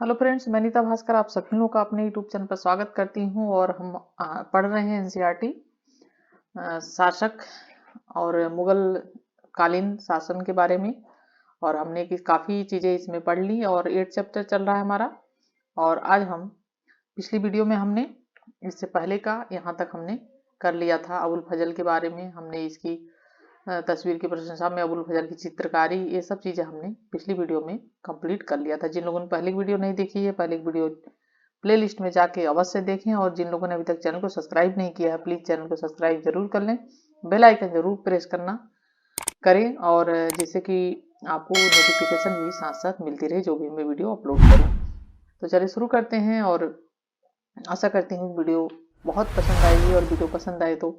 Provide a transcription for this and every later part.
Hello friends, मैं नीता भास्कर आप सभी लोगों का अपने यूट्यूब चैनल पर स्वागत करती हूँ। और हम पढ़ रहे हैं एनसीईआरटी शासक और मुगल कालीन शासन के बारे में। और हमने काफ़ी चीज़ें इसमें पढ़ ली और 8 चैप्टर चल रहा है हमारा। और आज हम पिछली वीडियो में हमने इससे पहले का यहाँ तक हमने कर लिया था। अबुल फजल के बारे में हमने इसकी तस्वीर की प्रशंसा में अबुल फजल की चित्रकारी, ये सब चीज़ें हमने पिछली वीडियो में कंप्लीट कर लिया था। जिन लोगों ने पहली वीडियो नहीं देखी है, पहले वीडियो प्लेलिस्ट में जाके अवश्य देखें। और जिन लोगों ने अभी तक चैनल को सब्सक्राइब नहीं किया है, प्लीज़ चैनल को सब्सक्राइब जरूर कर लें, बेल आइकन जरूर प्रेस करना करें, और जिससे कि आपको नोटिफिकेशन भी साथ साथ मिलती रहे जो भी मैं वीडियो अपलोड करूँ। तो चलिए शुरू करते हैं। और आशा करती हूँ वीडियो बहुत पसंद आएगी, और वीडियो पसंद आए तो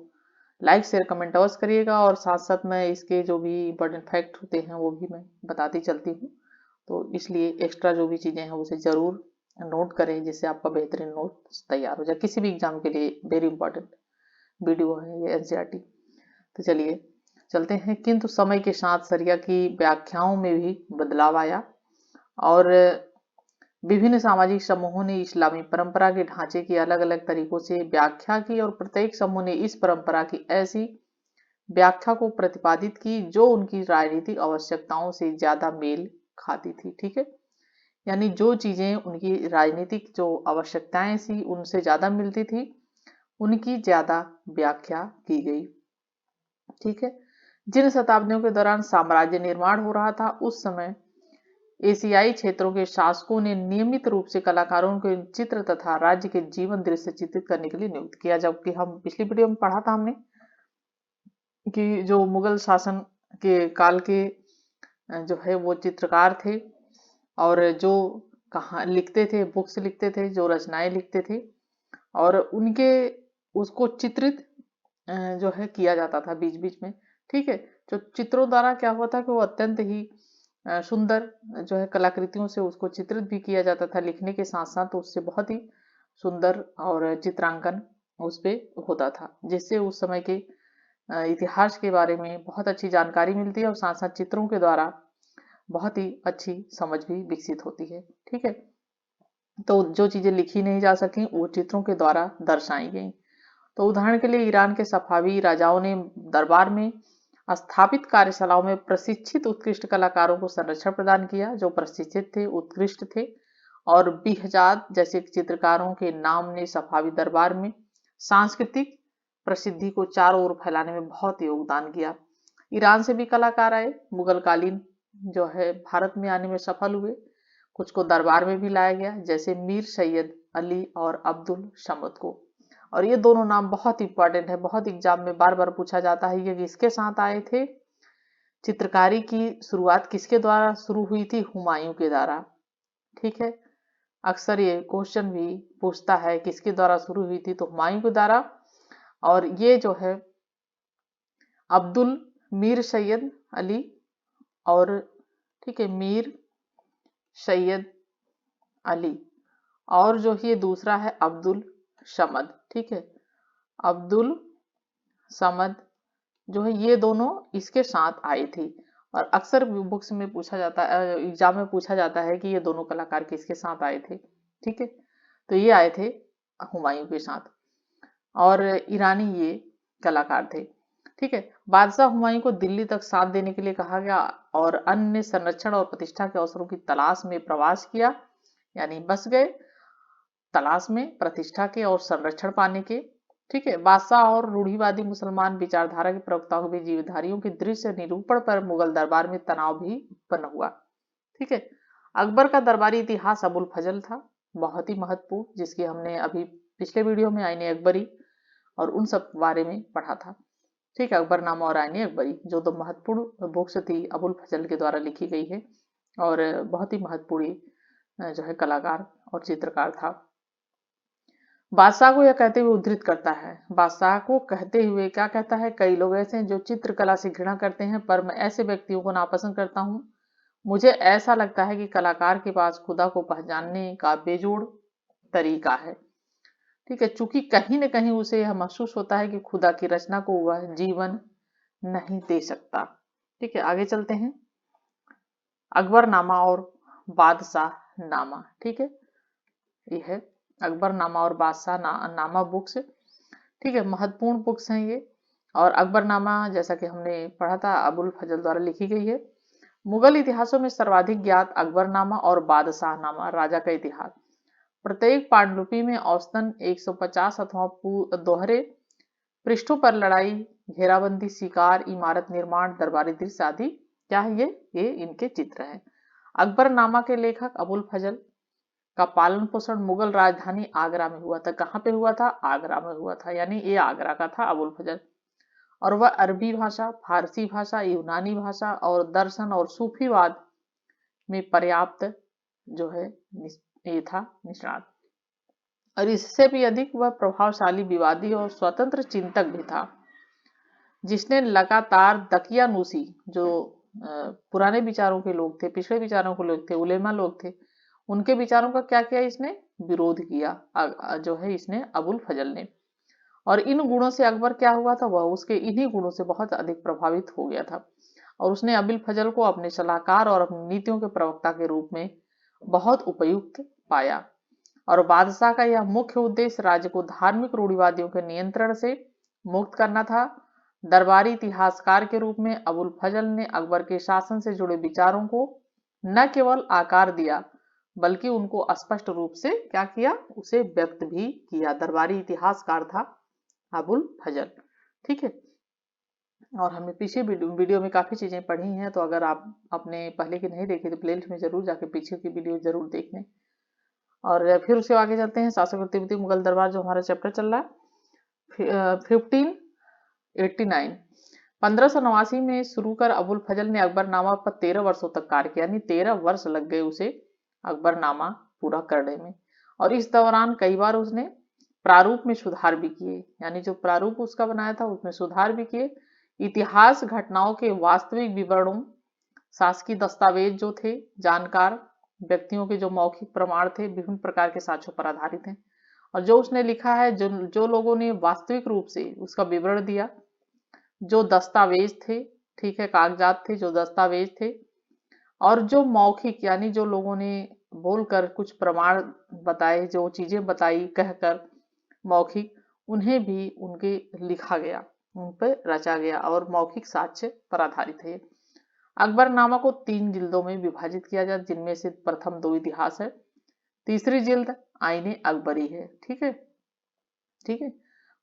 लाइक शेयर कमेंट अवश्य करिएगा। और साथ साथ मैं इसके जो भी इंपॉर्टेंट फैक्ट होते हैं वो भी मैं बताती चलती हूँ, तो इसलिए एक्स्ट्रा जो भी चीज़ें हैं उसे ज़रूर नोट करें, जिससे आपका बेहतरीन नोट तैयार हो जाए किसी भी एग्जाम के लिए। वेरी इंपॉर्टेंट वीडियो है ये एनसीईआरटी। तो चलिए चलते हैं। किंतु समय के साथ शरिया की व्याख्याओं में भी बदलाव आया, और विभिन्न सामाजिक समूहों ने इस्लामी परंपरा के ढांचे की अलग अलग तरीकों से व्याख्या की, और प्रत्येक समूह ने इस परंपरा की ऐसी व्याख्या को प्रतिपादित की जो उनकी राजनीतिक आवश्यकताओं से ज्यादा मेल खाती थी। ठीक है, यानी जो चीजें उनकी राजनीतिक जो आवश्यकताएं थी उनसे ज्यादा मिलती थी, उनकी ज्यादा व्याख्या की गई। ठीक है, जिन शताब्दियों के दौरान साम्राज्य निर्माण हो रहा था, उस समय एशियाई क्षेत्रों के शासकों ने नियमित रूप से कलाकारों को चित्र तथा राज्य के जीवन दृश्य चित्रित करने के लिए नियुक्त किया। जबकि हम पिछली वीडियो में पढ़ा था हमने कि जो मुगल शासन के काल के जो है वो चित्रकार थे, और जो कहाँ लिखते थे, बुक्स लिखते थे, जो रचनाएं लिखते थे, और उनके उसको चित्रित जो है किया जाता था बीच बीच में। ठीक है, जो चित्रों द्वारा क्या हुआ था कि वो अत्यंत ही सुंदर जो है कलाकृतियों से उसको चित्रित भी किया जाता था। लिखने के साथ साथ उससे बहुत ही सुंदर और चित्रांकन उस पे होता था, जिससे उस समय के इतिहास के बारे में बहुत अच्छी जानकारी मिलती है, और साथ साथ चित्रों के द्वारा बहुत ही अच्छी समझ भी विकसित होती है। ठीक है, तो जो चीजें लिखी नहीं जा सकी वो चित्रों के द्वारा दर्शाई गई। तो उदाहरण के लिए ईरान के सफावी राजाओं ने दरबार में स्थापित कार्यशालाओं में प्रशिक्षित उत्कृष्ट कलाकारों को संरक्षण प्रदान किया, जो प्रशिक्षित थे, उत्कृष्ट थे। और बिहजाद जैसे चित्रकारों के नाम ने सफावी दरबार में सांस्कृतिक प्रसिद्धि को चारों ओर फैलाने में बहुत योगदान किया। ईरान से भी कलाकार आए, मुगल कालीन जो है भारत में आने में सफल हुए। कुछ को दरबार में भी लाया गया, जैसे मीर सैयद अली और अब्दुल समद को। और ये दोनों नाम बहुत इंपॉर्टेंट है, बहुत एग्जाम में बार बार पूछा जाता है। ये किसके साथ आए थे? चित्रकारी की शुरुआत किसके द्वारा शुरू हुई थी? हुमायूं के द्वारा। ठीक है, अक्सर ये क्वेश्चन भी पूछता है किसके द्वारा शुरू हुई थी, तो हुमायूं के द्वारा। और ये जो है अब्दुल मीर सैयद अली, और ठीक है मीर सैयद अली, और जो ये दूसरा है अब्दुल समद। ठीक है, अब्दुल समद जो है ये दोनों इसके साथ आई थी। और अक्सर बुक्स में पूछा जाता है, एग्जाम में पूछा जाता है कि ये दोनों कलाकार किसके साथ आए थे। ठीक है, तो ये आए थे हुमायूं के साथ, और ईरानी ये कलाकार थे। ठीक है, बादशाह हुमायूं को दिल्ली तक साथ देने के लिए कहा गया, और अन्य संरक्षण और प्रतिष्ठा के अवसरों की तलाश में प्रवास किया, यानी बस गए तलाश में प्रतिष्ठा के और संरक्षण पाने के। ठीक है, बादशाह और रूढ़िवादी मुसलमान विचारधारा के प्रवक्ताओं के बीच जीवधारियों के दृश्य निरूपण पर मुगल दरबार में तनाव भी उत्पन्न हुआ। ठीक है, अकबर का दरबारी इतिहास अबुल फजल था, बहुत ही महत्वपूर्ण, जिसकी हमने अभी पिछले वीडियो में आईने अकबरी और उन सब बारे में पढ़ा था। ठीक है, अकबरनामा और आईने अकबरी जो दो महत्वपूर्ण बुक्स थी अबुल फजल के द्वारा लिखी गई है, और बहुत ही महत्वपूर्ण जो है कलाकार और चित्रकार था। बादशाह को यह कहते हुए उद्धृत करता है, बादशाह को कहते हुए क्या कहता है? कई लोग ऐसे हैं जो चित्रकला से घृणा करते हैं, पर मैं ऐसे व्यक्तियों को नापसंद करता हूँ। मुझे ऐसा लगता है कि कलाकार के पास खुदा को पहचानने का बेजोड़ तरीका है। ठीक है, चूंकि कहीं न कहीं उसे यह महसूस होता है कि खुदा की रचना को वह जीवन नहीं दे सकता। ठीक है, आगे चलते हैं। अकबरनामा और बादशाह नामा। ठीक है, ये है अकबरनामा और बादशाह नामा बुक्स। ठीक है, महत्वपूर्ण बुक्स हैं ये। और अकबरनामा जैसा कि हमने पढ़ा था अबुल फजल द्वारा लिखी गई है। मुगल इतिहासों में सर्वाधिक ज्ञात अकबरनामा और बादशाहनामा, राजा का इतिहास। प्रत्येक पांडुलिपि में औसतन 150 अथवा दोहरे पृष्ठों पर लड़ाई, घेराबंदी, शिकार, इमारत निर्माण, दरबारी दृश्य आदि क्या है ये इनके चित्र हैं। अकबरनामा के लेखक अबुल फजल का पालन पोषण मुगल राजधानी आगरा में हुआ था। कहाँ पे हुआ था? आगरा में हुआ था, यानी ये आगरा का था अबुल फजल। और वह अरबी भाषा, फारसी भाषा, यूनानी भाषा और दर्शन और सूफीवाद में पर्याप्त जो है ये था निष्णात। और इससे भी अधिक वह प्रभावशाली, विवादी और स्वतंत्र चिंतक भी था, जिसने लगातार दकियानूसी, जो पुराने विचारों के लोग थे, पिछड़े विचारों के लोग थे, उलेमा लोग थे, उनके विचारों का क्या किया इसने? विरोध किया जो है इसने अबुल फजल ने। और इन गुणों से अकबर क्या हुआ था? वह उसके इन्हीं गुणों से बहुत अधिक प्रभावित हो गया था और उसने अबुल फजल को अपने सलाहकार और अपनी नीतियों के प्रवक्ता के रूप में बहुत उपयुक्त पाया। और बादशाह का यह मुख्य उद्देश्य राज्य को धार्मिक रूढ़िवादियों के नियंत्रण से मुक्त करना था। दरबारी इतिहासकार के रूप में अबुल फजल ने अकबर के शासन से जुड़े विचारों को न केवल आकार दिया बल्कि उनको स्पष्ट रूप से क्या किया? उसे व्यक्त भी किया। दरबारी इतिहासकार था अबुल फजल। ठीक है, और हमने पीछे वीडियो में काफी चीजें पढ़ी हैं, तो अगर आप अपने पहले की नहीं देखी तो प्लेलिस्ट में जरूर जाके पीछे की वीडियो जरूर देख लें। और फिर उसके आगे चलते हैं शासक तिब्बती मुगल दरबार, जो हमारा चैप्टर चल रहा है 1589। 1589 में शुरू कर अबुल फजल ने अकबरनामा पर 13 वर्षों तक कार्य किया, यानी 13 वर्ष लग गए उसे अकबरनामा पूरा करने में। और इस दौरान कई बार उसने प्रारूप में सुधार भी किए, यानी जो प्रारूप उसका बनाया था उसमें सुधार भी किए। इतिहास घटनाओं के वास्तविक विवरणों, शासकीय दस्तावेज जो थे, जानकार व्यक्तियों के जो मौखिक प्रमाण थे, विभिन्न प्रकार के साक्ष्यों पर आधारित हैं। और जो उसने लिखा है, जो लोगों ने वास्तविक रूप से उसका विवरण दिया, जो दस्तावेज थे, ठीक है, कागजात थे, जो दस्तावेज थे, और जो मौखिक यानी जो लोगों ने बोलकर कुछ प्रमाण बताए, जो चीजें बताई कहकर मौखिक, उन्हें भी उनके लिखा गया, उन पर रचा गया और मौखिक साक्ष्य पर आधारित है। अकबरनामा को 3 जिल्दों में विभाजित किया जाए, जिनमें से प्रथम 2 इतिहास है, तीसरी जिल्द आईने अकबरी है। ठीक है, ठीक है।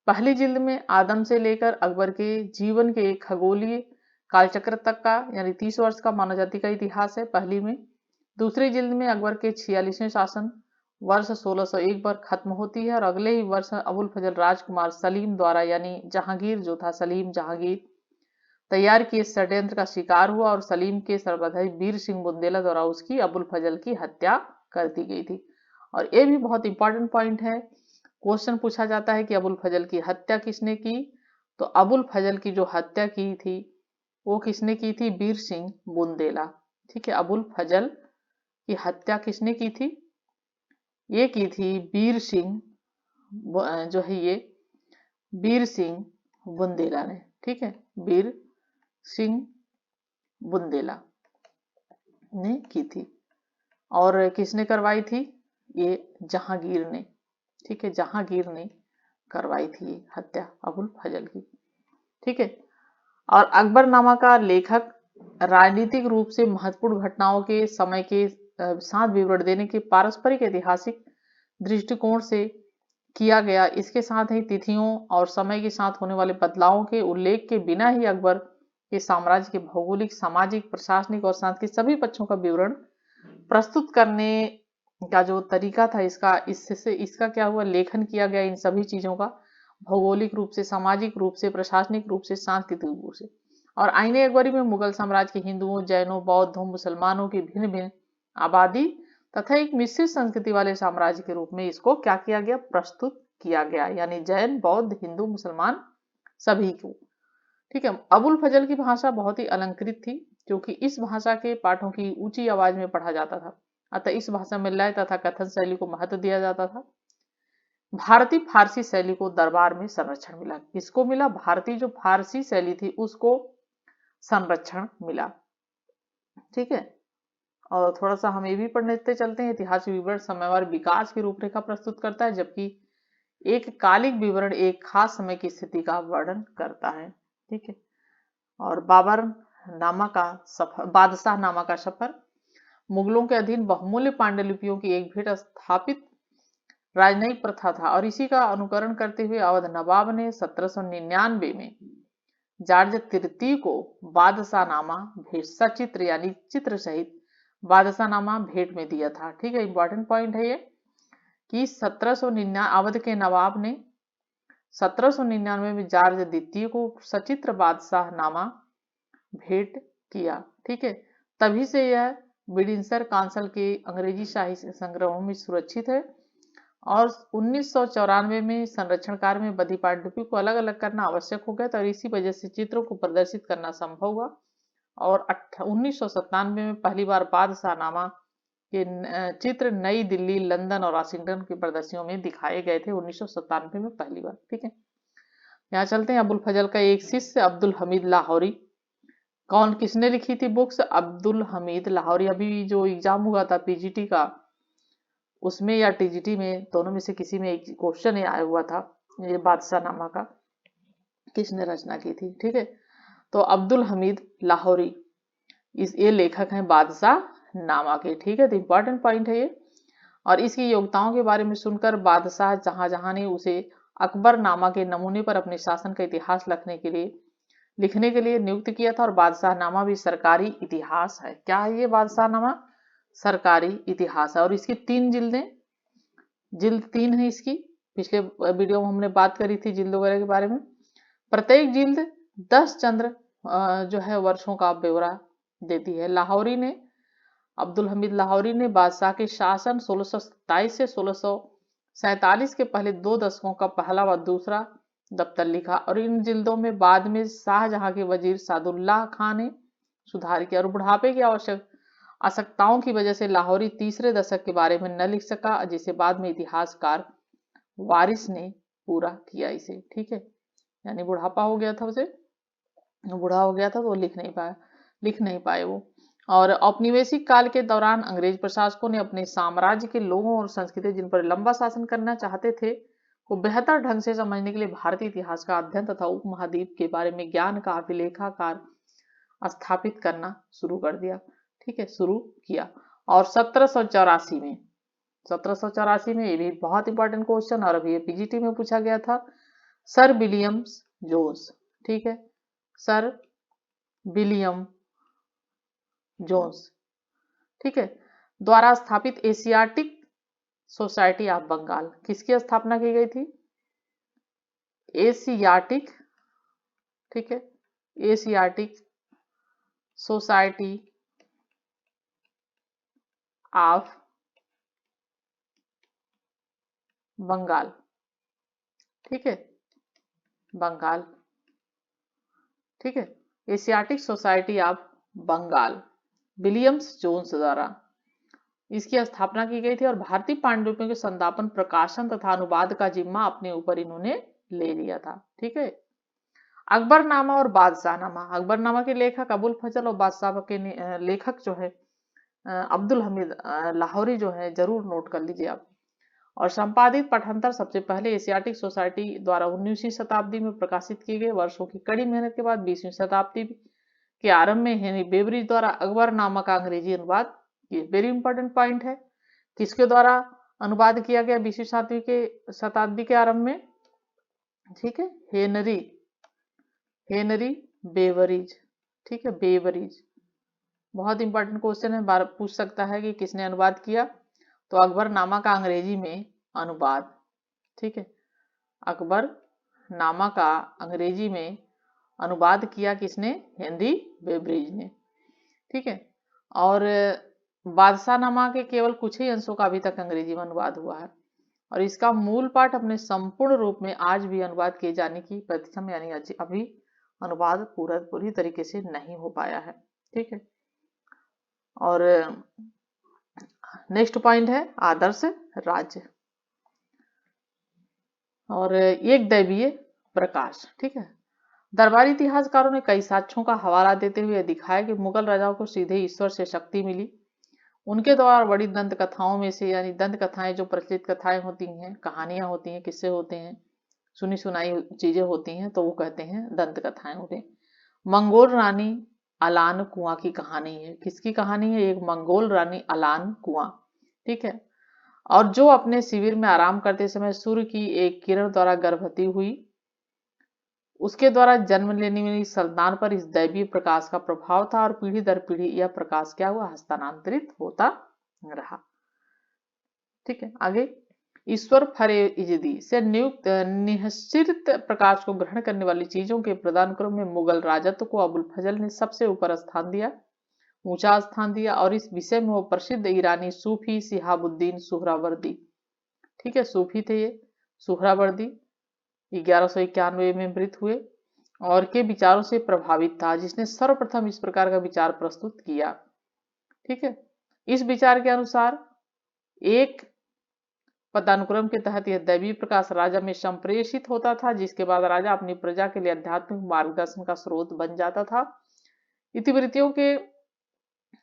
पहली जिल्द में आदम से लेकर अकबर के जीवन के खगोलीय कालचक्र तक का, यानी 30 वर्ष का मानव जाति का इतिहास है पहली में। दूसरी जिल्द में अकबर के 46वें शासन वर्ष 1601 पर खत्म होती है और अगले ही वर्ष अबुल फजल राजकुमार सलीम द्वारा, यानी जहांगीर जो था, सलीम जहांगीर तैयार किए षड्यंत्र का शिकार हुआ और सलीम के सरबराही वीर सिंह बुंदेला द्वारा उसकी अबुल फजल की हत्या कर दी गई थी। और ये भी बहुत इंपॉर्टेंट पॉइंट है, क्वेश्चन पूछा जाता है कि अबुल फजल की हत्या किसने की? तो अबुल फजल की जो हत्या की थी वो किसने की थी? वीर सिंह बुंदेला। ठीक है, अबुल फजल की हत्या किसने की थी? ये की थी वीर सिंह जो है ये वीर सिंह बुंदेला ने। ठीक है, वीर सिंह बुंदेला ने की थी। और किसने करवाई थी? ये जहांगीर ने। ठीक है, जहांगीर ने करवाई थी ये हत्या अबुल फजल की। ठीक है, और अकबरनामा का लेखक राजनीतिक रूप से महत्वपूर्ण घटनाओं के समय के साथ विवरण देने के पारस्परिक ऐतिहासिक दृष्टिकोण से किया गया। इसके साथ ही तिथियों और समय के साथ होने वाले बदलावों के उल्लेख के बिना ही अकबर के साम्राज्य के भौगोलिक, सामाजिक, प्रशासनिक और सांस्कृतिक सभी पक्षों का विवरण प्रस्तुत करने का जो तरीका था इसका क्या हुआ? लेखन किया गया इन सभी चीजों का, भौगोलिक रूप से, सामाजिक रूप से, प्रशासनिक रूप से, सांस्कृतिक रूप से। और आईने अकबरी में मुगल साम्राज्य के हिंदुओं, जैनों, बौद्धों, मुसलमानों की भिन्न भिन्न आबादी तथा एक मिश्रित संस्कृति वाले साम्राज्य के रूप में इसको क्या किया गया? प्रस्तुत किया गया, यानी जैन, बौद्ध, हिंदू, मुसलमान सभी को। ठीक है, अबुल फजल की भाषा बहुत ही अलंकृत थी, क्योंकि इस भाषा के पाठों की ऊंची आवाज में पढ़ा जाता था, अतः इस भाषा में लय तथा कथन शैली को महत्व दिया जाता था। भारतीय फारसी शैली को दरबार में संरक्षण मिला। किसको मिला? भारतीय जो फारसी शैली थी उसको संरक्षण मिला। ठीक है, और थोड़ा सा हम ये भी पढ़ते चलते हैं, ऐतिहासिक विवरण समयवार विकास की रूपरेखा प्रस्तुत करता है, जबकि एक कालिक विवरण एक खास समय की स्थिति का वर्णन करता है। ठीक है। और बाबर नामा का सफर, बादशाह नामा का सफर, मुगलों के अधीन बहुमूल्य पांडुलिपियों की एक भेंट स्थापित राजनयिक प्रथा था और इसी का अनुकरण करते हुए अवध नवाब ने 1799 में जॉर्ज तृतीय को बादशाहनामा भेंट सचित्र यानी चित्र सहित बादशाहनामा भेंट में दिया था। ठीक है, इंपॉर्टेंट पॉइंट है ये कि 1799 अवध के नवाब ने 1799 में जॉर्ज द्वितीय को सचित्र बादशाहनामा भेंट किया। ठीक है, तभी से यह विंडसर काउंसिल के अंग्रेजी शाही संग्रहों में सुरक्षित है और 1994 में संरक्षण कार्य में बधी पांडुलिपि को अलग अलग करना आवश्यक हो गया था और इसी वजह से चित्रों को प्रदर्शित करना संभव हुआ और 1997 में पहली बार बादशाहनामा के चित्र नई दिल्ली, लंदन और वाशिंगटन की प्रदर्शनियों में दिखाए गए थे 1997 में पहली बार। ठीक है, यहाँ चलते हैं। अबुल फजल का एक शिष्य अब्दुल हमीद लाहौरी, कौन किसने लिखी थी बुक्स? अब्दुल हमीद लाहौरी। अभी जो एग्जाम हुआ था पीजीटी का, उसमें या टीजीटी में, दोनों में से किसी में एक क्वेश्चन आया हुआ था ये बादशाहनामा का किसने रचना की थी। ठीक है, तो अब्दुल हमीद लाहौरी ये लेखक हैं बादशाहनामा के। ठीक है, तो इंपॉर्टेंट पॉइंट है ये। और इसकी योग्यताओं के बारे में सुनकर बादशाह जहां ने उसे अकबरनामा के नमूने पर अपने शासन का इतिहास लिखने के लिए नियुक्त किया था और बादशाहनामा भी सरकारी इतिहास है। क्या है ये बादशाहनामा? सरकारी इतिहास है और इसकी 3 जिल्दें, जिल्द 3 है इसकी। पिछले वीडियो में हमने बात करी थी जिल्द वगैरह के बारे में। प्रत्येक जिल्द 10 चंद्र जो है वर्षों का ब्यौरा देती है। अब्दुल हमीद लाहौरी ने बादशाह के शासन 1627 से 1647 के पहले 2 दशकों का पहला व दूसरा दफ्तर लिखा और इन जिल्दों में बाद में शाहजहां के वजीर सादुल्लाह खान ने सुधार किया और बुढ़ापे की आवश्यकताओं की वजह से लाहौरी तीसरे दशक के बारे में न लिख सका, जिसे बाद में इतिहासकार वारिस ने पूरा किया इसे। ठीक है, यानी बुढ़ापा हो गया था, उसे बूढ़ा हो गया था तो लिख नहीं पाए वो। और औपनिवेशिक काल के दौरान अंग्रेज प्रशासकों ने अपने साम्राज्य के लोगों और संस्कृति जिन पर लंबा शासन करना चाहते थे को बेहतर ढंग से समझने के लिए भारतीय इतिहास का अध्ययन तथा उपमहाद्वीप के बारे में ज्ञान का अभिलेखागार स्थापित करना शुरू कर दिया। ठीक है, शुरू किया। और 1784 में ये भी बहुत इंपॉर्टेंट क्वेश्चन और अभी ये पीजीटी में पूछा गया था, सर विलियम जोन्स। ठीक है, सर विलियम जोन्स, ठीक है, द्वारा स्थापित एशियाटिक सोसाइटी ऑफ बंगाल, किसकी स्थापना की गई थी? एशियाटिक, ठीक है, एशियाटिक सोसाइटी ऑफ बंगाल। ठीक है, बंगाल। ठीक है, Asiatic Society of Bengal Williams Jones द्वारा इसकी स्थापना की गई थी और भारतीय पांडुलिपियों के संदापन, प्रकाशन तथा अनुवाद का जिम्मा अपने ऊपर इन्होंने ले लिया था। ठीक है, अकबरनामा और बादशाहनामा, अकबरनामा के लेखक अबुल फजल और बादशाह के लेखक जो है अब्दुल हमीद लाहौरी जो है, जरूर नोट कर लीजिए आप। और संपादित पाठांतर सबसे पहले एशियाटिक सोसाइटी द्वारा 19वीं शताब्दी में प्रकाशित किए गए। वर्षों की कड़ी मेहनत के बाद 20वीं शताब्दी के आरंभ में हेनरी बेवरिज द्वारा अकबरनामा का अंग्रेजी अनुवाद, ये वेरी इंपॉर्टेंट पॉइंट है, किसके द्वारा अनुवाद किया गया 20वीं शताब्दी के आरंभ में? ठीक है, हेनरी बेवरिज। ठीक है, बेवरिज बहुत इंपॉर्टेंट क्वेश्चन है, बार पूछ सकता है कि किसने अनुवाद किया, तो अकबरनामा का अंग्रेजी में अनुवाद। ठीक है, अकबरनामा का अंग्रेजी में अनुवाद किया किसने? हेनरी बेवरिज ने। ठीक है, और बादशाहनामा के केवल कुछ ही अंशों का अभी तक अंग्रेजी में अनुवाद हुआ है और इसका मूल पाठ अपने संपूर्ण रूप में आज भी अनुवाद किए जाने की प्रतीक्षा में, यानी अभी अनुवाद पूरी तरीके से नहीं हो पाया है। ठीक है, और नेक्स्ट पॉइंट है आदर्श राज्य और एक दैवीय प्रकाश। ठीक है, दरबारी इतिहासकारों ने कई साक्ष्यों का हवाला देते हुए दिखाया कि मुगल राजाओं को सीधे ईश्वर से शक्ति मिली उनके द्वारा बड़ी दंत कथाओं में से, यानी दंत कथाएं जो प्रचलित कथाएं होती हैं, कहानियां होती हैं, किस्से होते हैं, सुनी सुनाई चीजें होती हैं, तो वो कहते हैं दंत कथाएं होती हैं। मंगोल रानी अलान कुआं की कहानी है। किसकी कहानी है? एक मंगोल रानी अलान कुआं, ठीक है। और जो अपने शिविर में आराम करते समय सूर्य की एक किरण द्वारा गर्भवती हुई, उसके द्वारा जन्म लेने वाली संतान पर इस दैवीय प्रकाश का प्रभाव था और पीढ़ी दर पीढ़ी यह प्रकाश क्या हुआ? हस्तांतरित होता रहा। ठीक है, आगे। ईश्वर फरेइजदी से नियुक्त निश्चित प्रकाश को ग्रहण करने वाली चीजों के प्रदान क्रम में मुगल राजत्व को अबुल फजल ने सबसे ऊपर स्थान दिया, ऊंचा स्थान दिया। और इस विषय में वो प्रसिद्ध ईरानी सूफी सिहाबुद्दीन सुहरावर्दी, ठीक है, सूफी थे ये, सुहरावर्दी 1191 में मृत हुए, और के विचारों से प्रभावित था, जिसने सर्वप्रथम इस प्रकार का विचार प्रस्तुत किया। ठीक है, इस विचार के अनुसार एक पदानुक्रम के तहत यह दैवीय प्रकाश राजा में संप्रेषित होता था, जिसके बाद राजा अपनी प्रजा के लिए आध्यात्मिक मार्गदर्शन का स्रोत बन जाता था। इतिवृत्तियों के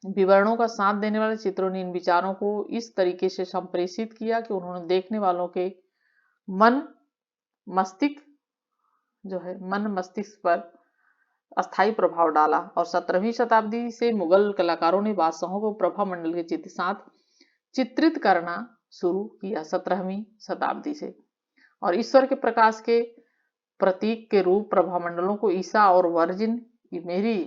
विवरणों का साथ देने वाले चित्रों ने इन विचारों को इस तरीके से संप्रेषित किया कि उन्होंने देखने वालों के मन मस्तिष्क पर अस्थायी प्रभाव डाला। और 17वीं शताब्दी से मुगल कलाकारों ने बादशाहों को प्रभा मंडल के साथ चित्रित करना शुरू किया, 17वीं शताब्दी से। और ईश्वर के प्रकाश के प्रतीक के रूप प्रभा मंडलों को ईसा और वर्जिन मेरी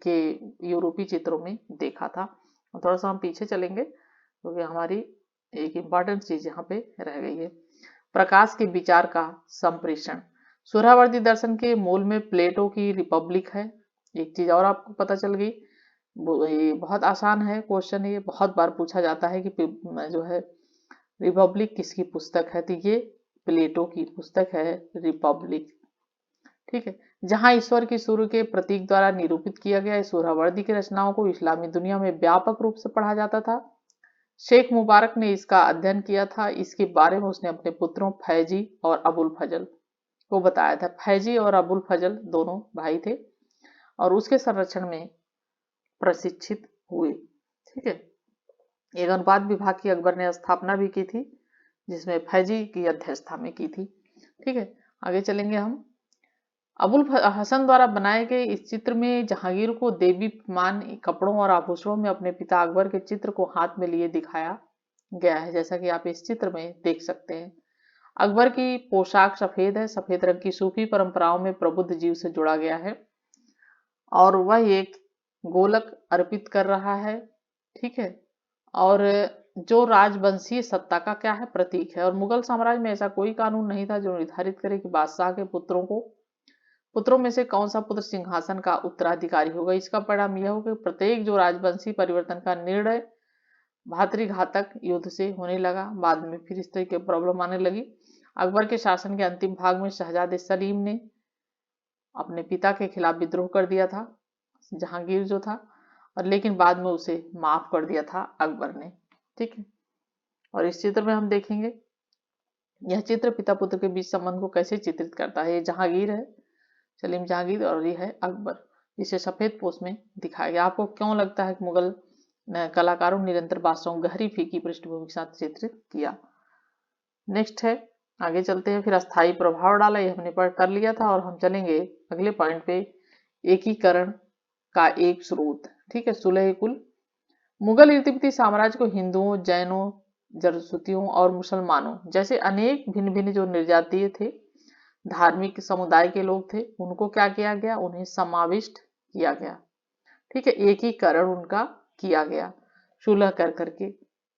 के यूरोपीय चित्रों में देखा था। थोड़ा सा हम पीछे चलेंगे क्योंकि हमारी एक इंपॉर्टेंट चीज यहाँ पे रह गई है। प्रकाश के विचार का संप्रेषण। सुहरावर्दी दर्शन के मूल में प्लेटो की रिपब्लिक है। एक चीज और आपको पता चल गई, ये बहुत आसान है क्वेश्चन, ये बहुत बार पूछा जाता है कि जो है रिपब्लिक किसकी पुस्तक है, तो ये प्लेटो की पुस्तक है रिपब्लिक। ठीक है, जहां ईश्वर की सूर्य के प्रतीक द्वारा निरूपित किया गया। सुहरावर्दी की रचनाओं को इस्लामी दुनिया में व्यापक रूप से पढ़ा जाता था। शेख मुबारक ने इसका अध्ययन किया था। इसके बारे में उसने अपने पुत्रों फैजी और अबुल फजल को बताया था। फैजी और अबुल फजल दोनों भाई थे और उसके संरक्षण में प्रशिक्षित हुए। ठीक है, एक अनुवाद विभाग की अकबर ने स्थापना भी की थी, जिसमें फैजी की अध्यक्षता में की थी। ठीक है, आगे चलेंगे हम। अबुल हसन द्वारा बनाए गए इस चित्र में जहांगीर को देदीप्यमान कपड़ों और आभूषणों में अपने पिता अकबर के चित्र को हाथ में लिए दिखाया गया है, जैसा कि आप इस चित्र में देख सकते हैं। अकबर की पोशाक सफेद है। सफेद रंग की सूफी परंपराओं में प्रबुद्ध जीव से जुड़ा गया है और वह एक गोलक अर्पित कर रहा है। ठीक है, और जो राजवंशीय सत्ता का क्या है? प्रतीक है। और मुगल साम्राज्य में ऐसा कोई कानून नहीं था जो निर्धारित करे कि बादशाह के पुत्रों में से कौन सा पुत्र सिंहासन का उत्तराधिकारी होगा। इसका परिणाम यह होगा कि प्रत्येक जो राजवंशी परिवर्तन का निर्णय भातृघातक युद्ध से होने लगा। बाद में फिर इस तरह की प्रॉब्लम आने लगी। अकबर के शासन के अंतिम भाग में शहजादे सलीम ने अपने पिता के खिलाफ विद्रोह कर दिया था, जहांगीर जो था, और लेकिन बाद में उसे माफ कर दिया था अकबर ने। ठीक है, और इस चित्र में हम देखेंगे, यह चित्र पिता पुत्र के बीच संबंध को कैसे चित्रित करता है। ये जहांगीर है, सलीम जहांगीर, और ये है अकबर, जिसे सफेद पोश में दिखाया गया। आपको क्यों लगता है कि मुगल कलाकारों निरंतर बादशाहों गहरी फीकी पृष्ठभूमि के साथ चित्रित किया? नेक्स्ट है, आगे चलते हैं। फिर अस्थायी प्रभाव डाला, ये हमने पढ़ कर लिया था, और हम चलेंगे अगले पॉइंट पे, एकीकरण का एक स्रोत। ठीक है, सुलह कुल। मुगल इर्तिबती साम्राज्य को हिंदुओं, जैनों, जरसूतियों और मुसलमानों जैसे अनेक भिन्न भिन्न जो निर्जातीय थे, धार्मिक समुदाय के लोग थे, उनको क्या किया गया? उन्हें समाविष्ट किया गया। ठीक है, एकीकरण उनका किया गया सुलह कर करके,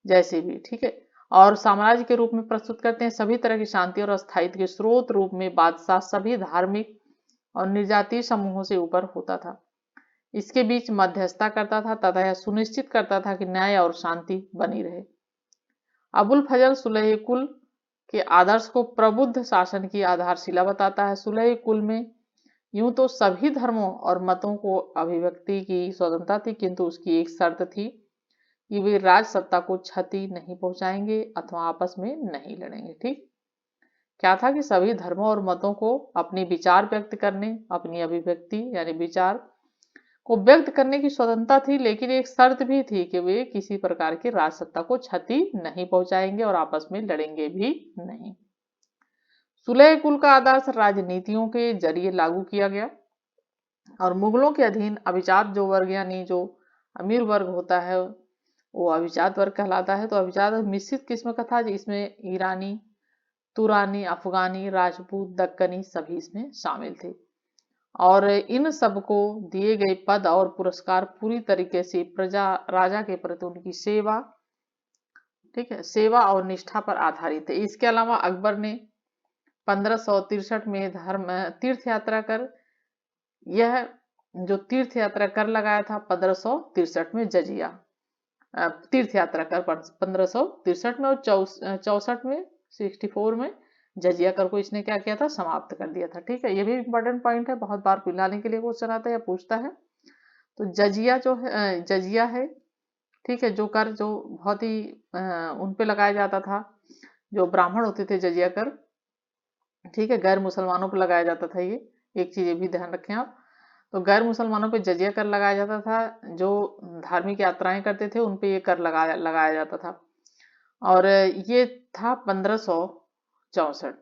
जैसे भी। ठीक है, और साम्राज्य के रूप में प्रस्तुत करते हैं। सभी तरह की शांति और स्थायित्व के स्रोत रूप में बादशाह सभी धार्मिक और निर्जातीय समूहों से ऊपर होता था। इसके बीच मध्यस्थता करता था तथा यह सुनिश्चित करता था कि न्याय और शांति बनी रहे। अबुल फजल सुलह कुल के आदर्श को प्रबुद्ध शासन की आधारशिला बताता है। सुलह कुल में यूं तो सभी धर्मों और मतों को अभिव्यक्ति की स्वतंत्रता थी, किंतु उसकी एक शर्त थी कि वे राज सत्ता को क्षति नहीं पहुंचाएंगे अथवा आपस में नहीं लड़ेंगे। ठीक, क्या था कि सभी धर्मों और मतों को अपनी विचार व्यक्त करने, अपनी अभिव्यक्ति यानी विचार को व्यक्त करने की स्वतंत्रता थी, लेकिन एक शर्त भी थी कि वे किसी प्रकार की राजसत्ता को क्षति नहीं पहुंचाएंगे और आपस में लड़ेंगे भी नहीं। सुलह कुल का आदर्श राजनीतियों के जरिए लागू किया गया और मुगलों के अधीन अभिजात जो वर्ग यानी जो अमीर वर्ग होता है वो अभिजात वर्ग कहलाता है। तो अभिजात मिश्रित किस्म का था, जिसमें ईरानी, तुरानी, अफगानी, राजपूत, दक्कनी सभी इसमें शामिल थे और इन सबको दिए गए पद और पुरस्कार पूरी तरीके से प्रजा राजा के प्रति उनकी सेवा, ठीक है, सेवा और निष्ठा पर आधारित है। इसके अलावा अकबर ने 1563 में धर्म तीर्थ यात्रा कर यह जो तीर्थ यात्रा कर लगाया था 1563 में जजिया तीर्थ यात्रा कर 1563 में और 64 में 64 में जजिया कर को इसने क्या किया था, समाप्त कर दिया था। ठीक है, ये भी इंपॉर्टेंट पॉइंट है, बहुत बार पिलाने के लिए क्वेश्चन आता है या पूछता है। तो जजिया जो है जजिया है, ठीक है, जो कर जो बहुत ही उन पे लगाया जाता था, जो ब्राह्मण होते थे जजिया कर, ठीक है, गैर मुसलमानों पर लगाया जाता था। ये एक चीज ये भी ध्यान रखें आप। तो गैर मुसलमानों पे जजिया कर लगाया जाता था, जो धार्मिक यात्राएं करते थे उन पे ये कर लगाया जाता था और ये था 1564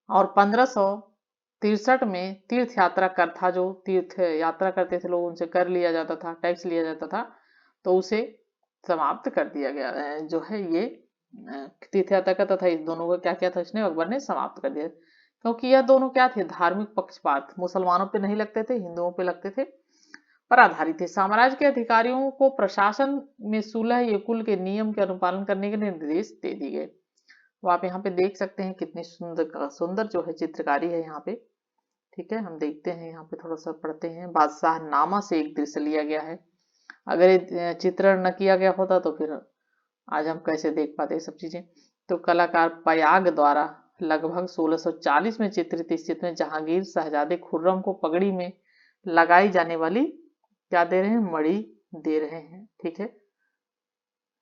और 1563 में तीर्थ यात्रा कर था, जो तीर्थ यात्रा करते थे लोग उनसे कर लिया जाता था, टैक्स लिया जाता था, तो उसे समाप्त कर दिया गया। जो है ये तीर्थ यात्रा करता था, इस दोनों को क्या किया था इसने, अकबर ने समाप्त कर दिया, क्योंकि यह दोनों क्या थे, धार्मिक पक्षपात, मुसलमानों पे नहीं लगते थे, हिंदुओं पे लगते थे, पर आधारित थे। साम्राज्य के अधिकारियों को प्रशासन में सुलह ये कुल के नियम के अनुपालन करने के निर्देश दे दिए गए। तो आप यहाँ पे देख सकते हैं कितनी सुंदर सुंदर जो है चित्रकारी है यहाँ पे। ठीक है, हम देखते हैं यहाँ पे, थोड़ा सा पढ़ते हैं। बादशाह नामा से एक दृश्य लिया गया है। अगर ये चित्रण न किया गया होता तो फिर आज हम कैसे देख पाते सब चीजें। तो कलाकार पयाग द्वारा लगभग 1640 में चित्रित इस चित्र में जहांगीर शहजादे खुर्रम को पगड़ी में लगाई जाने वाली क्या दे रहे हैं, मणि दे रहे हैं। ठीक है,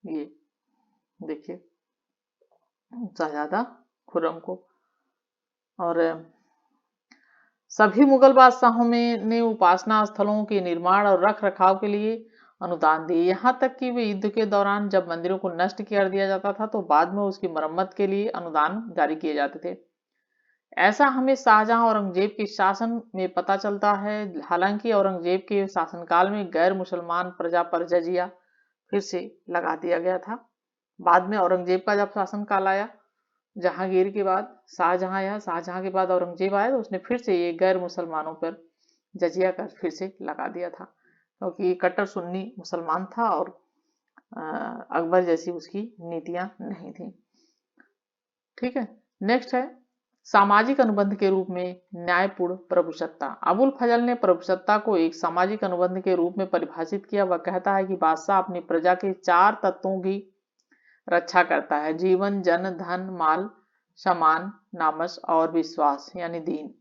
ये देखिए शहजादा खुर्रम को। और सभी मुगल बादशाहों में ने उपासना स्थलों के निर्माण और रख रखाव के लिए अनुदान दिए, यहाँ तक कि वे युद्ध के दौरान जब मंदिरों को नष्ट कर दिया जाता था तो बाद में उसकी मरम्मत के लिए अनुदान जारी किए जाते थे। ऐसा हमें शाहजहां औरंगजेब के शासन में पता चलता है। हालांकि औरंगजेब के शासनकाल में गैर मुसलमान प्रजा पर जजिया फिर से लगा दिया गया था। बाद में औरंगजेब का जब शासनकाल आया, जहांगीर के बाद शाहजहां आया, शाहजहां के बाद औरंगजेब आया, तो उसने फिर से ये गैर मुसलमानों पर जजिया कर फिर से लगा दिया था, क्योंकि ये कट्टर सुन्नी मुसलमान था और अकबर जैसी उसकी नीतियां नहीं थी। ठीक है, नेक्स्ट है सामाजिक अनुबंध के रूप में न्यायपूर्ण प्रभुसत्ता। अबुल फजल ने प्रभुसत्ता को एक सामाजिक अनुबंध के रूप में परिभाषित किया। वह कहता है कि बादशाह अपनी प्रजा के 4 तत्वों की रक्षा करता है: जीवन, जन, धन, माल, सम्मान, नामस और विश्वास यानी दीन,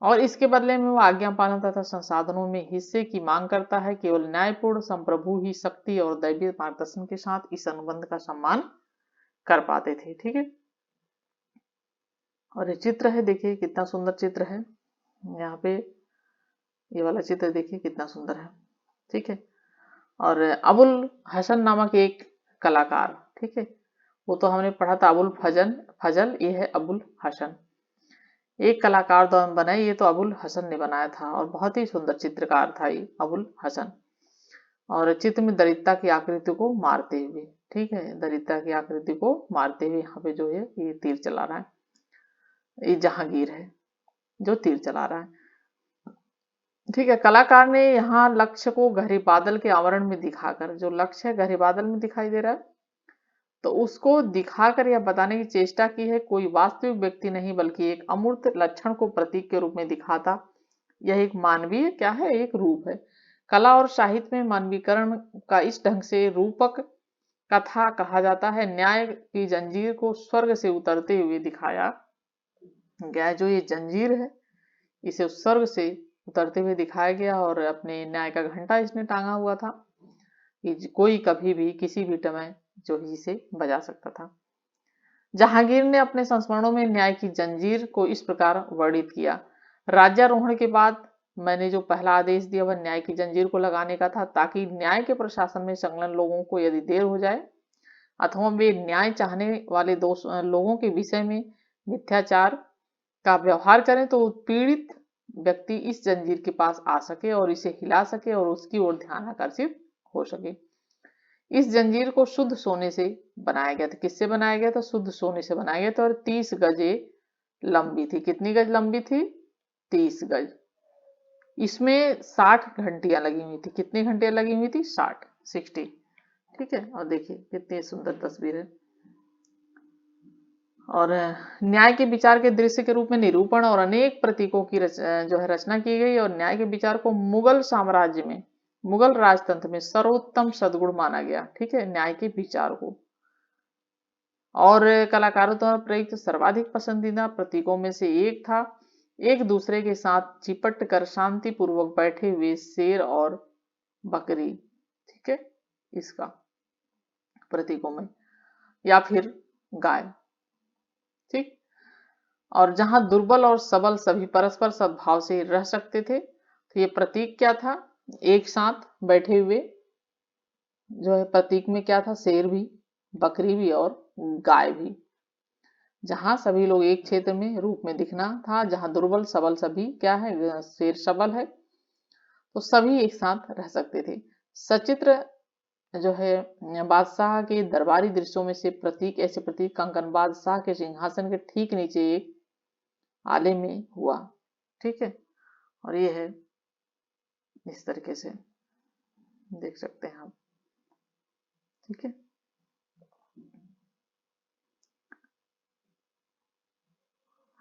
और इसके बदले में वो आज्ञा पालन तथा संसाधनों में हिस्से की मांग करता है। केवल न्यायपूर्ण संप्रभु ही शक्ति और दैवीय मार्गदर्शन के साथ इस अनुबंध का सम्मान कर पाते थे। ठीक है, और ये चित्र है, देखिए कितना सुंदर चित्र है। यहाँ पे ये वाला चित्र देखिए कितना सुंदर है। ठीक है, और अबुल हसन नामक एक कलाकार, ठीक है, वो तो हमने पढ़ा था अबुल फजल, ये है अबुल हसन, एक कलाकार द्वारा बनाई, ये तो अबुल हसन ने बनाया था और बहुत ही सुंदर चित्रकार था ये अबुल हसन। और चित्र में दरिद्रता की आकृति को मारते हुए, ठीक है, दरिद्रता की आकृति को मारते हुए यहाँ पे जो है ये तीर चला रहा है, ये जहांगीर है जो तीर चला रहा है। ठीक है, कलाकार ने यहाँ लक्ष्य को गहरे बादल के आवरण में दिखाकर, जो लक्ष्य है गहरे बादल में दिखाई दे रहा है, तो उसको दिखाकर यह बताने की चेष्टा की है कोई वास्तविक व्यक्ति नहीं बल्कि एक अमूर्त लक्षण को प्रतीक के रूप में दिखाता। यह एक मानवीय क्या है, एक रूप है। कला और साहित्य में मानवीकरण का इस ढंग से रूपक कथा कहा जाता है। न्याय की जंजीर को स्वर्ग से उतरते हुए दिखाया गया। जो ये जंजीर है इसे स्वर्ग से उतरते हुए दिखाया गया और अपने न्याय का घंटा इसने टांगा हुआ था कि कोई कभी भी किसी भी समय जो है इसे बजा सकता था। जहांगीर ने अपने संस्मरणों में न्याय की जंजीर को इस प्रकार वर्णित किया: राज्यारोहण के बाद मैंने जो पहला आदेश दिया वह न्याय की जंजीर को लगाने का था, ताकि न्याय के प्रशासन में संलग्न लोगों को यदि देर हो जाए अथवा वे न्याय चाहने वाले लोगों के विषय में मिथ्याचार का व्यवहार करें तो पीड़ित व्यक्ति इस जंजीर के पास आ सके और इसे हिला सके और उसकी ओर ध्यान आकर्षित हो सके। इस जंजीर को शुद्ध सोने से बनाया गया था। किससे बनाया गया था? शुद्ध सोने से बनाया गया था और 30 गज लंबी थी। कितनी गज लंबी थी? 30 गज। इसमें 60 घंटियां लगी हुई थी। कितनी घंटियां लगी हुई थी? 60। ठीक है, और देखिए कितनी सुंदर तस्वीर है। और न्याय के विचार के दृश्य के रूप में निरूपण और अनेक प्रतीकों की जो है रचना की गई और न्याय के विचार को मुगल साम्राज्य में, मुगल राजतंत्र में सर्वोत्तम सद्गुण माना गया। ठीक है, न्याय के विचार को। और कलाकारों द्वारा प्रयुक्त सर्वाधिक पसंदीदा प्रतीकों में से एक था एक दूसरे के साथ चिपट कर शांति पूर्वक बैठे हुए शेर और बकरी। ठीक है, इसका प्रतीकों में, या फिर गाय। ठीक, और जहां दुर्बल और सबल सभी परस्पर सद्भाव से रह सकते थे। तो ये प्रतीक क्या था? एक साथ बैठे हुए जो है प्रतीक में क्या था? शेर भी, बकरी भी और गाय भी। जहां सभी लोग एक क्षेत्र में रूप में दिखना था, जहां दुर्बल सबल सभी क्या है? शेर सबल है, तो सभी एक साथ रह सकते थे। सचित्र जो है बादशाह के दरबारी दृश्यों में से प्रतीक, ऐसे प्रतीक का अंकन बादशाह के सिंहासन के ठीक नीचे एक आले में हुआ। ठीक है, और ये है इस तरीके से देख सकते हैं आप। ठीक है,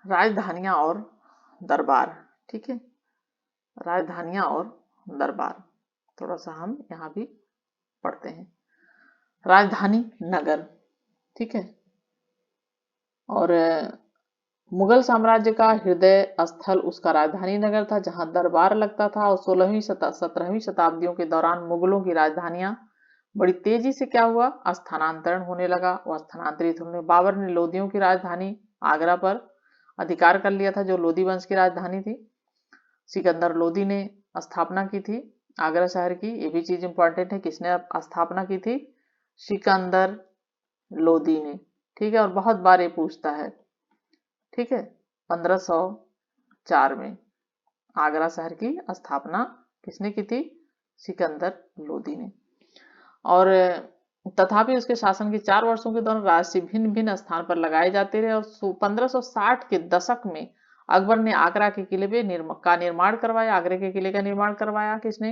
राजधानियां और दरबार। ठीक है, राजधानियां और दरबार थोड़ा सा हम यहाँ भी पढ़ते हैं। राजधानी नगर। ठीक है, और मुगल साम्राज्य का हृदय स्थल उसका राजधानी नगर था, जहां दरबार लगता था। और 17वीं शताब्दियों के दौरान मुगलों की राजधानियां बड़ी तेजी से क्या हुआ? स्थानांतरण होने लगा। वह स्थानांतरित होने, बाबर ने लोदियों की राजधानी आगरा पर अधिकार कर लिया था, जो लोदी वंश की राजधानी थी। सिकंदर लोदी ने स्थापना की थी आगरा शहर की। ये भी चीज इंपॉर्टेंट है, किसने स्थापना की थी? सिकंदर लोदी ने। ठीक है, और बहुत बार ये पूछता है। ठीक है, 1504 में आगरा शहर की स्थापना किसने की थी? सिकंदर लोदी ने। और तथापि उसके शासन के 4 वर्षों के दौरान राजसी भिन्न भिन्न स्थान पर लगाए जाते रहे। और 1560 के दशक में अकबर ने आगरा के किले पे निर्माण करवाया। आगरे के किले का निर्माण करवाया किसने?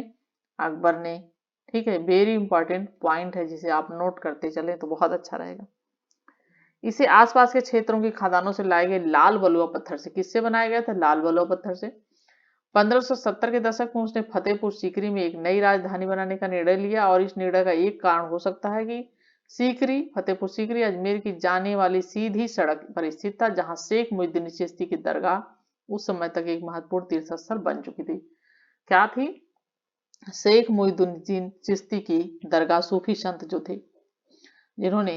अकबर ने। ठीक है, वेरी इंपॉर्टेंट पॉइंट है, जिसे आप नोट करते चले तो बहुत अच्छा रहेगा। इसे आसपास के क्षेत्रों की खदानों से लाए गए लाल बलुआ पत्थर से, किससे बनाया गया था? लाल बलुआ पत्थर से। 1570 के दशक में उसने फतेहपुर सीकरी में एक नई राजधानी बनाने का निर्णय लिया। और इस निर्णय का एक कारण हो सकता है कि फतेहपुर सीकरी अजमेर की जाने वाली सीधी सड़क पर स्थित था, जहां शेख मुहिद्दीन चिश्ती की दरगाह उस समय तक एक महत्वपूर्ण तीर्थ स्थल बन चुकी थी। क्या थी? शेख मुहिद्दीन चिश्ती की दरगाह। सूफी संत जो थे, जिन्होंने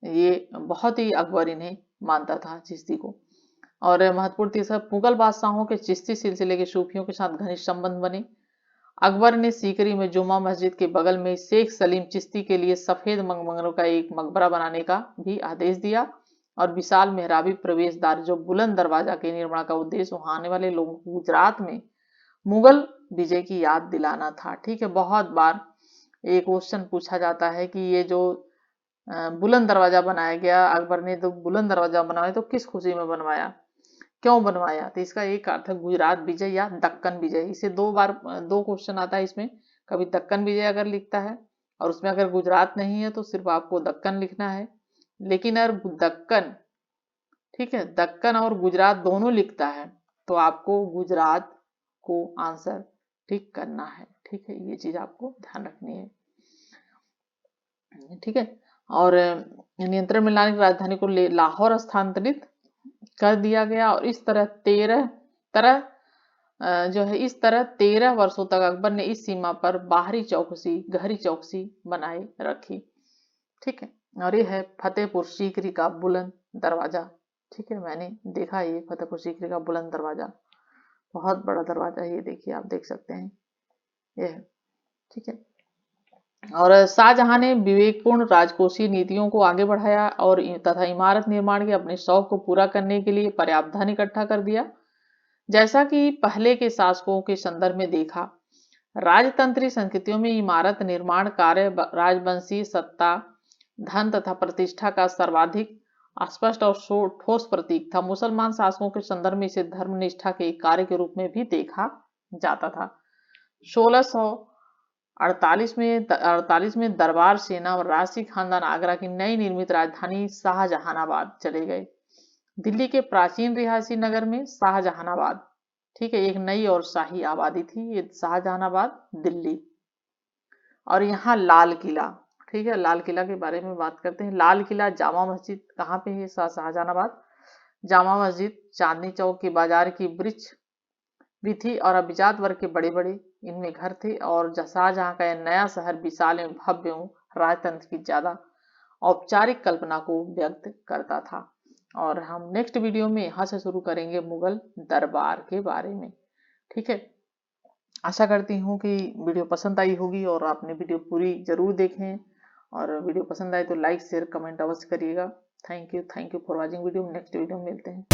ये बहुत ही अकबर इन्हें मानता था चिश्ती को। और महत्वपूर्ण तीसरा, मुगल बादशाहों के चिश्ती सिलसिले के सूफियों के साथ घनिष्ठ संबंध बने। अकबर ने सीकरी में जुमा मस्जिद के बगल में शेख सलीम चिश्ती के लिए सफेद संगमरमर का एक मकबरा बनाने का भी आदेश दिया। और विशाल मेहराबी प्रवेश द्वार, जो बुलंद दरवाजा के निर्माण का उद्देश्य वहां आने वाले लोगों को गुजरात में मुगल विजय की याद दिलाना था। ठीक है, बहुत बार एक क्वेश्चन पूछा जाता है कि ये जो बुलंद दरवाजा बनाया गया, अकबर ने तो बुलंद दरवाजा बनवाया तो किस खुशी में बनवाया, क्यों बनवाया? तो इसका एक अर्थ है गुजरात विजय या दक्कन विजय। इसे दो क्वेश्चन आता है इसमें। कभी दक्कन विजय अगर लिखता है और उसमें अगर गुजरात नहीं है तो सिर्फ आपको दक्कन लिखना है। लेकिन अगर दक्कन, ठीक है, दक्कन और गुजरात दोनों लिखता है तो आपको गुजरात को आंसर ठीक करना है। ठीक है, ये चीज आपको ध्यान रखनी है। ठीक है, और नियंत्रण में लाने की राजधानी को लाहौर स्थानांतरित कर दिया गया। और इस तरह 13 वर्षों तक अकबर ने इस सीमा पर बाहरी चौकसी, गहरी चौकसी बनाए रखी। ठीक है, और ये है फतेहपुर सीकरी का बुलंद दरवाजा। ठीक है, मैंने देखा ये फतेहपुर सीकरी का बुलंद दरवाजा, बहुत बड़ा दरवाजा है, ये देखिए आप देख सकते हैं ये है, ठीक है। और शाहजहां ने विवेकपूर्ण राजकोषीय नीतियों को आगे बढ़ाया और तथा इमारत निर्माण के अपने शौक को पूरा करने के लिए पर्याप्त धन इकट्ठा कर दिया। जैसा कि पहले के शासकों के संदर्भ में देखा, राजतंत्री संस्कृतियों में इमारत निर्माण कार्य राजवंशीय सत्ता, धन तथा प्रतिष्ठा का सर्वाधिक स्पष्ट और ठोस प्रतीक था। मुसलमान शासकों के संदर्भ में इसे धर्मनिष्ठा के एक कार्य के रूप में भी देखा जाता था। 1648 में दरबार सेना और राजसी खानदान आगरा की नई निर्मित राजधानी शाहजहानाबाद चले गए। दिल्ली के प्राचीन रिहायशी नगर में शाहजहानाबाद, ठीक है, एक नई और शाही आबादी थी ये शाहजहानाबाद दिल्ली। और यहाँ लाल किला, ठीक है, लाल किला के बारे में बात करते हैं। लाल किला जामा मस्जिद कहाँ पे है? शाहजहानाबाद। जामा मस्जिद चांदनी चौक के बाजार की वृक्ष भी थी और अभिजात वर्ग के बड़े बड़े इनमें घर थे। और शाहजहां का यह नया शहर विशाल एवं भव्य एवं राजतंत्र की ज्यादा औपचारिक कल्पना को व्यक्त करता था। और हम नेक्स्ट वीडियो में यहाँ से शुरू करेंगे मुगल दरबार के बारे में, ठीक है। आशा करती हूँ कि वीडियो पसंद आई होगी और आपने वीडियो पूरी जरूर देखें। और वीडियो पसंद आए तो लाइक शेयर कमेंट अवश्य करिएगा। Thank you for watching video. Next video में मिलते हैं।